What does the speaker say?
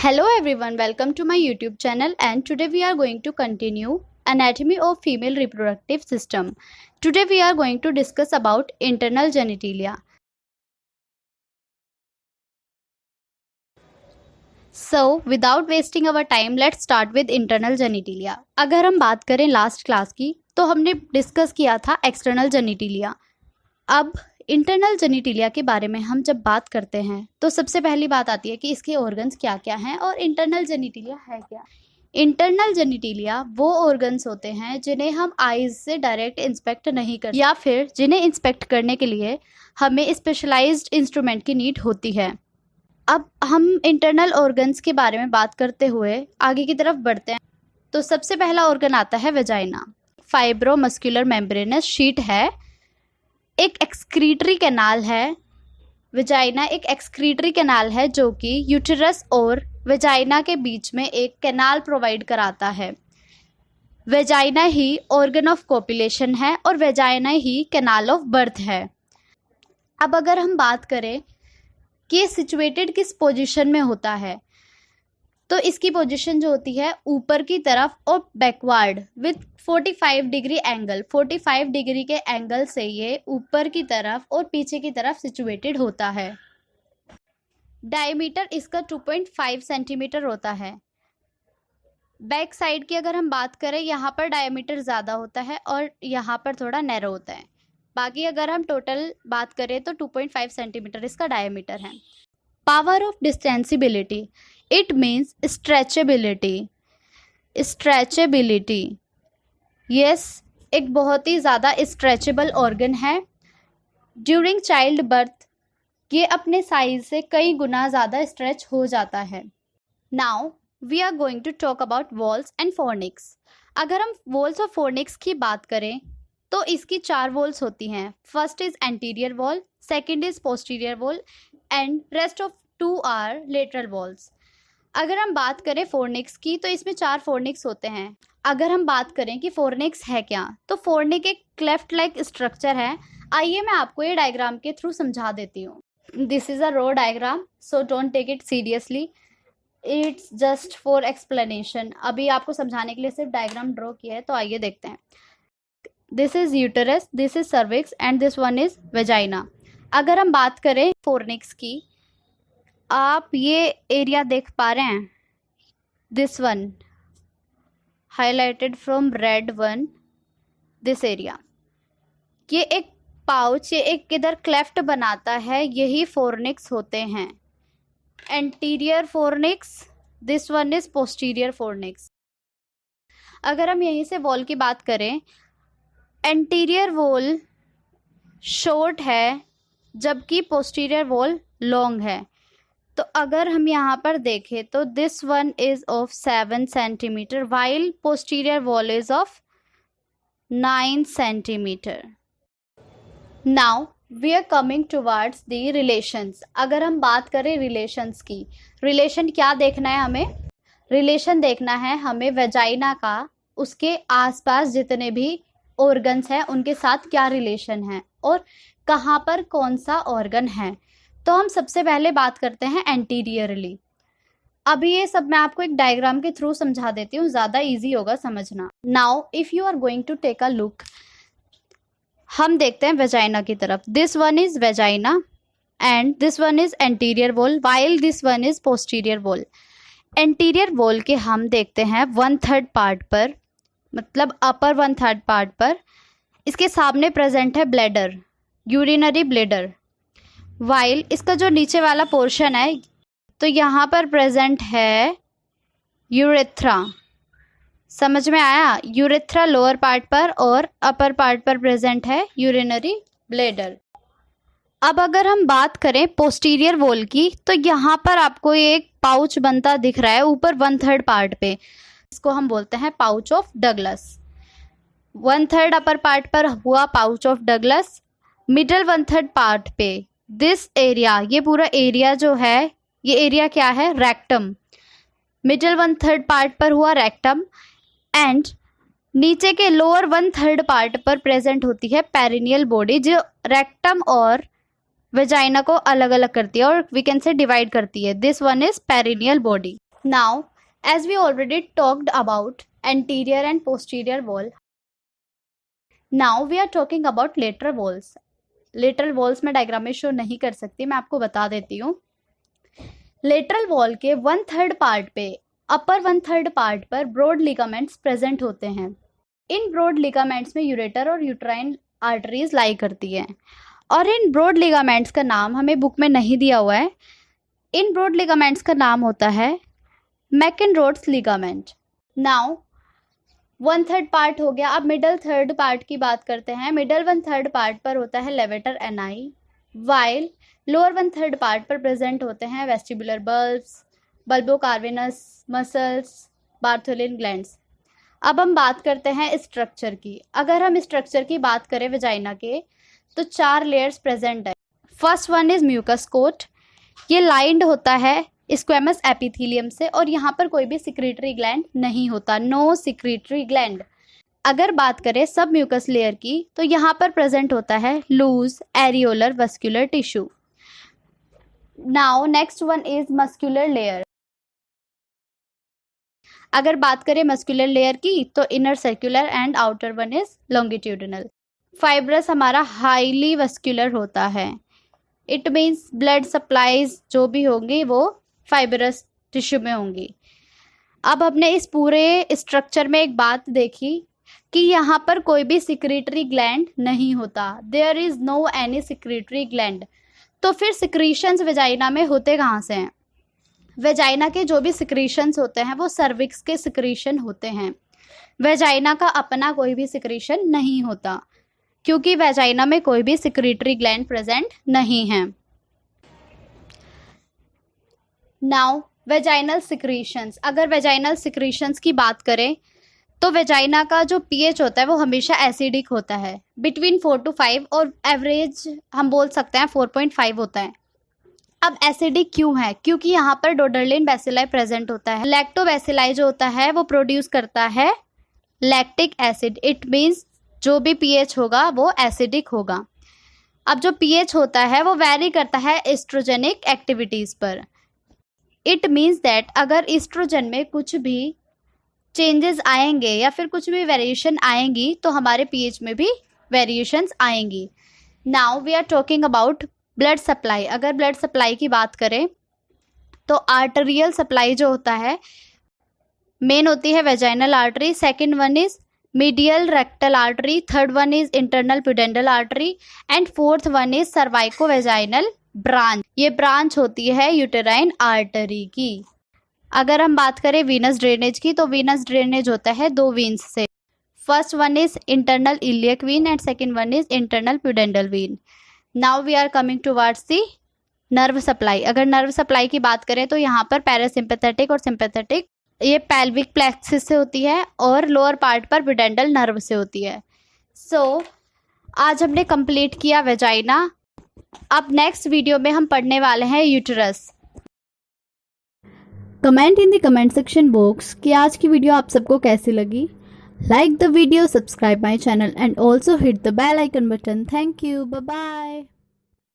Hello everyone, welcome to my YouTube channel and today we are going to continue anatomy of female reproductive system. Today we are going to discuss about internal genitalia. So without wasting our time, let's start with internal genitalia. अगर हम बात करें last class की तो हमने discuss किया था external जेनिटिलिया. अब इंटरनल जेनिटिलिया के बारे में हम जब बात करते हैं तो सबसे पहली बात आती है कि इसके ऑर्गन्स क्या क्या हैं और इंटरनल जेनिटिलिया है क्या. इंटरनल जेनिटिलिया वो ऑर्गन्स होते हैं जिन्हें हम आईज से डायरेक्ट इंस्पेक्ट नहीं कर या फिर जिन्हें इंस्पेक्ट करने के लिए हमें स्पेशलाइज्ड इंस्ट्रूमेंट की नीड होती है. अब हम इंटरनल ऑर्गन्स के बारे में बात करते हुए आगे की तरफ बढ़ते हैं. तो सबसे पहला ऑर्गन आता है वेजाइना. फाइब्रोमस्कुलर मेम्ब्रेनस शीट है, एक एक्सक्रीटरी कैनाल है. वेजाइना एक एक्सक्रीटरी कैनाल है जो कि यूटेरस और वेजाइना के बीच में एक कैनाल प्रोवाइड कराता है. Vagina he organ of copulation है और vagina he canal of birth है. अब अगर हम बात करें कि ये सिचुएटेड किस पोजीशन में होता है तो इसकी पोजीशन जो होती है ऊपर की तरफ और backward with 45 degree angle. 45 degree के एंगल से ये ऊपर की तरफ और पीछे की तरफ सिचुएटेड होता है. डायमीटर इसका 2.5 सेंटीमीटर होता है. बैक साइड की अगर हम बात करें यहाँ पर डायमीटर ज़्यादा होता है और यहाँ पर थोड़ा नैरो होता है. बाकी अगर हम टोटल बात करें तो 2.5 सेंटीमीटर इसका डायमीटर है. Power of distensibility, it means stretchability. Stretchability yes, एक बहुत ही ज़्यादा स्ट्रेचेबल ऑर्गन है. ड्यूरिंग चाइल्ड बर्थ ये अपने साइज से कई गुना ज़्यादा स्ट्रेच हो जाता है. Now we are going to talk about walls and fornix. अगर हम वॉल्स और फोर्निक्स की बात करें तो इसकी 4 वॉल्स होती हैं. First is anterior wall, second is posterior wall and rest of 2 are lateral walls. अगर हम बात करें फोर्निक्स की तो इसमें 4 फोर्निक्स होते हैं. अगर हम बात करें कि फोर्निक्स है क्या तो फोर्निक एक क्लेफ्ट लाइक स्ट्रक्चर है. आइए मैं आपको ये डायग्राम के थ्रू समझा देती हूँ. This is a rough diagram, so don't take it seriously, it's just for explanation. अभी आपको समझाने के लिए सिर्फ डायग्राम ड्रॉ किया है. तो आइए देखते हैं. This is uterus, this is cervix and this one is vagina. अगर हम बात करें फोर्निक्स की, आप ये एरिया देख पा रहे हैं, this one highlighted from red one, this area. ये एक पाउच, ये एक इधर क्लेफ्ट बनाता है, यही फोर्निक्स होते हैं. Anterior fornix, this one is posterior fornix. अगर हम यहीं से वॉल की बात करें, एंटीरियर वॉल शॉर्ट है जबकि पोस्टीरियर वॉल लॉन्ग है. तो अगर हम यहाँ पर देखें तो this one is of 7 centimetre while posterior wall is of 9 centimetre. Now we are coming towards the relations. अगर हम बात करें रिलेशंस की, रिलेशन क्या देखना है हमें? रिलेशन देखना है हमें वेजाइना का उसके आसपास जितने भी ऑर्गन्स हैं उनके साथ क्या रिलेशन है और कहाँ पर कौन सा ऑर्गन है. तो हम सबसे पहले बात करते हैं एंटीरियरली. अभी ये सब मैं आपको एक डायग्राम के थ्रू समझा देती हूँ, ज़्यादा इजी होगा समझना. Now if you are going to take a look, हम देखते हैं वेजाइना की तरफ. This one is vagina and this one is anterior wall while this one is posterior wall. Anterior wall के हम देखते हैं 1/3 पार्ट पर, मतलब अपर 1/3 पार्ट पर इसके सामने प्रेजेंट है ब्लैडर, यूरिनरी ब्लैडर. वाइल इसका जो नीचे वाला पोर्शन है तो यहाँ पर प्रेजेंट है यूरेथ्रा. समझ में आया? यूरेथ्रा लोअर पार्ट पर और अपर पार्ट पर प्रेजेंट है यूरिनरी ब्लैडर. अब अगर हम बात करें पोस्टीरियर वॉल की तो यहाँ पर आपको एक पाउच बनता दिख रहा है ऊपर 1/3 पार्ट पे. इसको हम बोलते हैं pouch of Douglas. 1/3 upper part पर हुआ pouch of Douglas. Middle 1/3 part पे दिस एरिया, ये पूरा एरिया जो है, ये एरिया क्या है? रेक्टम. मिडल 1/3 पार्ट पर हुआ रेक्टम एंड नीचे के लोअर 1/3 पार्ट पर प्रेजेंट होती है पेरिनियल बॉडी जो रेक्टम और वेजाइना को अलग अलग करती है और वी कैन से डिवाइड करती है. This one is perineal body. Now, as we already talked about anterior and posterior wall, now we are talking about lateral walls. Lateral walls मैं डायग्राम में शो नहीं कर सकती, मैं आपको बता देती हूँ. लेटरल वॉल के 1/3 पार्ट पे, अपर 1/3 पार्ट पर ब्रॉड लिगामेंट्स प्रेजेंट होते हैं. इन ब्रॉड लिगामेंट्स में यूरेटर और यूट्राइन आर्टरीज लाई करती हैं. और इन ब्रॉड लिगामेंट्स का नाम हमें बुक में नहीं दिया हुआ है. इन ब्रॉड लिगामेंट्स का नाम होता है मैकेनरोड्स लिगामेंट. नाउ 1/3 पार्ट हो गया. अब मिडल 3rd पार्ट की बात करते हैं. मिडल 1/3 पार्ट पर होता है levator ani, while lower 1/3 part पर प्रेजेंट होते हैं vestibular bulbs, bulbocavernosus muscles, Bartholin glands. अब हम बात करते हैं स्ट्रक्चर की. अगर हम स्ट्रक्चर की बात करें वेजाइना के, तो 4 लेयर्स प्रेजेंट है. First one is mucus coat. ये लाइंड होता है स्क्वेमस एपिथेलियम से और यहाँ पर कोई भी सिक्रीटरी ग्लैंड नहीं होता. No secretory gland. अगर बात करें सब म्यूकस लेयर की, तो यहाँ पर प्रेजेंट होता है loose areolar vascular tissue. Now next one is muscular layer. अगर बात करें मस्कुलर लेयर की, तो inner circular and outer one is longitudinal. Fibrous हमारा हाईली वस्कुलर होता है. इट मीन्स ब्लड सप्लाईज जो भी होंगी वो फाइब्रस टिश्यू में होंगी. अब हमने इस पूरे स्ट्रक्चर में एक बात देखी कि यहाँ पर कोई भी सिक्रीटरी ग्लैंड नहीं होता. There is no any secretory gland. तो फिर सिक्रीशंस वेजाइना में होते कहाँ से हैं? वेजाइना के जो भी सिक्रीशंस होते हैं वो सर्विक्स के सिक्रीशन होते हैं. वेजाइना का अपना कोई भी सिक्रीशन नहीं होता, क्योंकि वेजाइना में कोई भी सिक्रीटरी ग्लैंड प्रेजेंट नहीं है. Now vaginal secretions. अगर वेजाइनल सिक्रीशंस की बात करें, तो वेजाइना का जो पीएच होता है वो हमेशा एसिडिक होता है, बिटवीन 4 to 5, और एवरेज हम बोल सकते हैं 4.5 होता है. अब एसिडिक क्यों है? क्योंकि यहाँ पर डोडरलिन बैसिलाई प्रेजेंट होता है. लैक्टोबैसिलाई जो होता है वो प्रोड्यूस करता है लैक्टिक एसिड. इट मीन्स जो भी पीएच होगा वो एसिडिक होगा. अब जो पीएच होता है वो वैरी करता है एस्ट्रोजेनिक एक्टिविटीज़ पर. इट मीन्स दैट अगर एस्ट्रोजन में कुछ भी चेंजेस आएंगे या फिर कुछ भी वेरिएशन आएंगी, तो हमारे पीएच में भी वेरिएशंस आएंगी. Now we are talking about blood supply. अगर ब्लड सप्लाई की बात करें, तो आर्टेरियल सप्लाई जो होता है मेन होती है vaginal artery. Second one is medial rectal artery. Third one is internal प्यूडेंटल artery. And fourth one is सर्वाइको vaginal branch. ये ब्रांच होती है यूटेराइन आर्टरी की. अगर हम बात करें वीनस ड्रेनेज की, तो वीनस ड्रेनेज होता है 2 वीन्स से. First one is internal iliac vein and second one is internal pudendal vein. Now we are coming towards the nerve supply. अगर नर्व सप्लाई की बात करें, तो यहाँ पर पैरासिम्पैथेटिक और सिंपैथेटिक ये पेल्विक प्लेक्सिस से होती है और लोअर पार्ट पर प्यूडेंटल नर्व से होती है. सो आज हमने कंप्लीट किया वेजाइना. अब नेक्स्ट वीडियो में हम पढ़ने वाले हैं uterus. Comment in the comment section box कि आज की वीडियो आप सबको कैसी लगी. Like the video, subscribe my channel and also hit the bell icon button. Thank you. Bye bye.